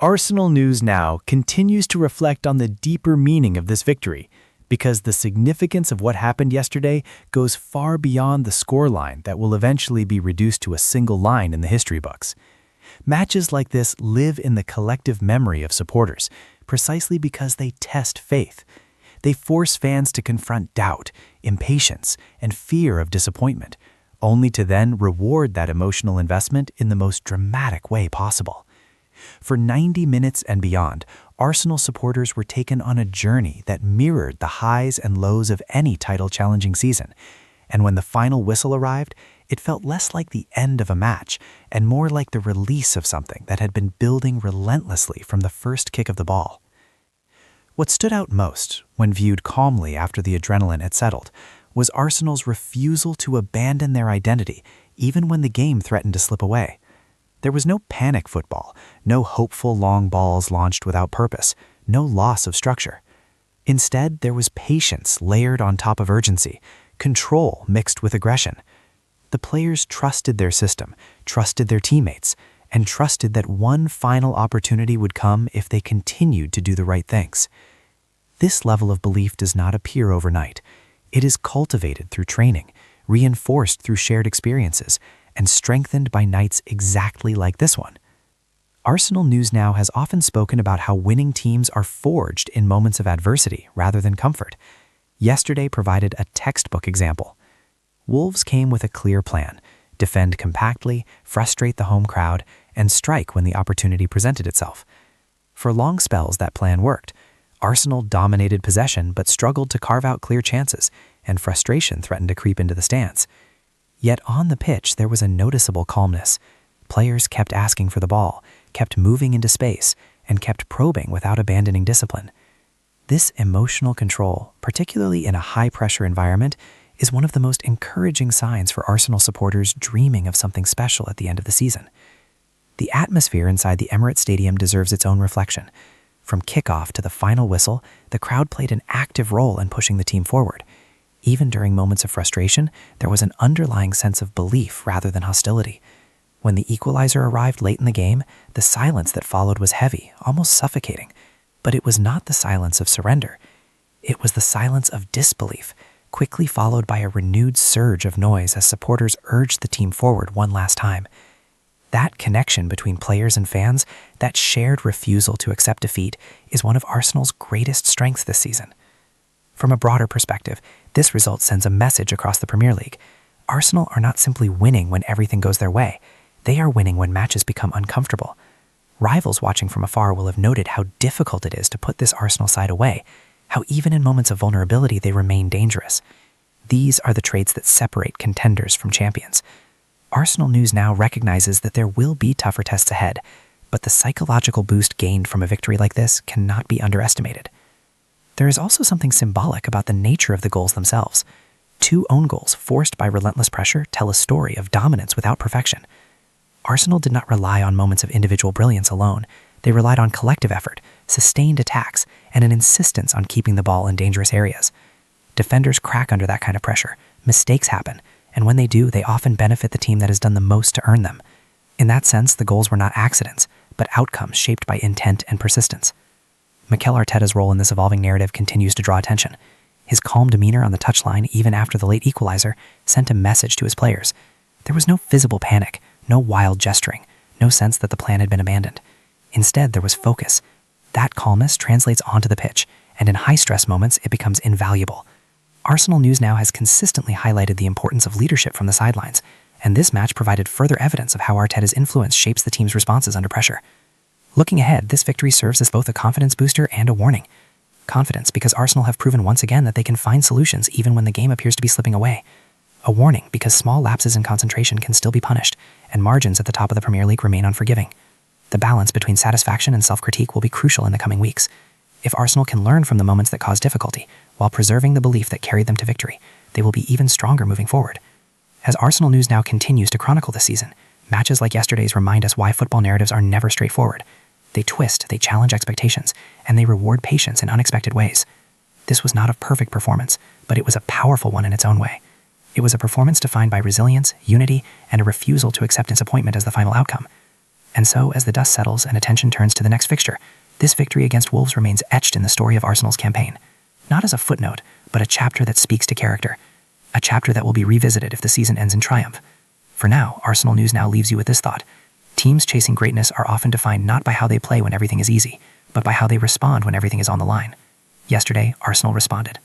Arsenal News Now continues to reflect on the deeper meaning of this victory, because the significance of what happened yesterday goes far beyond the scoreline that will eventually be reduced to a single line in the history books. Matches like this live in the collective memory of supporters, precisely because they test faith. They force fans to confront doubt, impatience, and fear of disappointment, only to then reward that emotional investment in the most dramatic way possible. For 90 minutes and beyond, Arsenal supporters were taken on a journey that mirrored the highs and lows of any title-challenging season. And when the final whistle arrived, it felt less like the end of a match and more like the release of something that had been building relentlessly from the first kick of the ball. What stood out most, when viewed calmly after the adrenaline had settled, was Arsenal's refusal to abandon their identity, even when the game threatened to slip away. There was no panic football, no hopeful long balls launched without purpose, no loss of structure. Instead, there was patience layered on top of urgency, control mixed with aggression. The players trusted their system, trusted their teammates, and trusted that one final opportunity would come if they continued to do the right things. This level of belief does not appear overnight. It is cultivated through training, reinforced through shared experiences, and strengthened by nights exactly like this one. Arsenal News Now has often spoken about how winning teams are forged in moments of adversity rather than comfort. Yesterday provided a textbook example. Wolves came with a clear plan: defend compactly, frustrate the home crowd, and strike when the opportunity presented itself. For long spells, that plan worked. Arsenal dominated possession but struggled to carve out clear chances, and frustration threatened to creep into the stands. Yet on the pitch, there was a noticeable calmness. Players kept asking for the ball, kept moving into space, and kept probing without abandoning discipline. This emotional control, particularly in a high-pressure environment, is one of the most encouraging signs for Arsenal supporters dreaming of something special at the end of the season. The atmosphere inside the Emirates Stadium deserves its own reflection. From kickoff to the final whistle, the crowd played an active role in pushing the team forward. Even during moments of frustration, there was an underlying sense of belief rather than hostility. When the equalizer arrived late in the game, the silence that followed was heavy, almost suffocating. But it was not the silence of surrender. It was the silence of disbelief, quickly followed by a renewed surge of noise as supporters urged the team forward one last time. That connection between players and fans, that shared refusal to accept defeat, is one of Arsenal's greatest strengths this season. From a broader perspective, this result sends a message across the Premier League. Arsenal are not simply winning when everything goes their way. They are winning when matches become uncomfortable. Rivals watching from afar will have noted how difficult it is to put this Arsenal side away, how even in moments of vulnerability they remain dangerous. These are the traits that separate contenders from champions. Arsenal News Now recognizes that there will be tougher tests ahead, but the psychological boost gained from a victory like this cannot be underestimated. There is also something symbolic about the nature of the goals themselves. 2 own goals forced by relentless pressure tell a story of dominance without perfection. Arsenal did not rely on moments of individual brilliance alone. They relied on collective effort, sustained attacks, and an insistence on keeping the ball in dangerous areas. Defenders crack under that kind of pressure. Mistakes happen, and when they do, they often benefit the team that has done the most to earn them. In that sense, the goals were not accidents, but outcomes shaped by intent and persistence. Mikel Arteta's role in this evolving narrative continues to draw attention. His calm demeanor on the touchline, even after the late equalizer, sent a message to his players. There was no visible panic, no wild gesturing, no sense that the plan had been abandoned. Instead, there was focus. That calmness translates onto the pitch, and in high-stress moments, it becomes invaluable. Arsenal News Now has consistently highlighted the importance of leadership from the sidelines, and this match provided further evidence of how Arteta's influence shapes the team's responses under pressure. Looking ahead, this victory serves as both a confidence booster and a warning. Confidence, because Arsenal have proven once again that they can find solutions even when the game appears to be slipping away. A warning, because small lapses in concentration can still be punished, and margins at the top of the Premier League remain unforgiving. The balance between satisfaction and self-critique will be crucial in the coming weeks. If Arsenal can learn from the moments that caused difficulty, while preserving the belief that carried them to victory, they will be even stronger moving forward. As Arsenal News Now continues to chronicle this season, matches like yesterday's remind us why football narratives are never straightforward. They twist, they challenge expectations, and they reward patience in unexpected ways. This was not a perfect performance, but it was a powerful one in its own way. It was a performance defined by resilience, unity, and a refusal to accept disappointment as the final outcome. And so, as the dust settles and attention turns to the next fixture, this victory against Wolves remains etched in the story of Arsenal's campaign. Not as a footnote, but a chapter that speaks to character. A chapter that will be revisited if the season ends in triumph. For now, Arsenal News now leaves you with this thought. Teams chasing greatness are often defined not by how they play when everything is easy, but by how they respond when everything is on the line. Yesterday, Arsenal responded.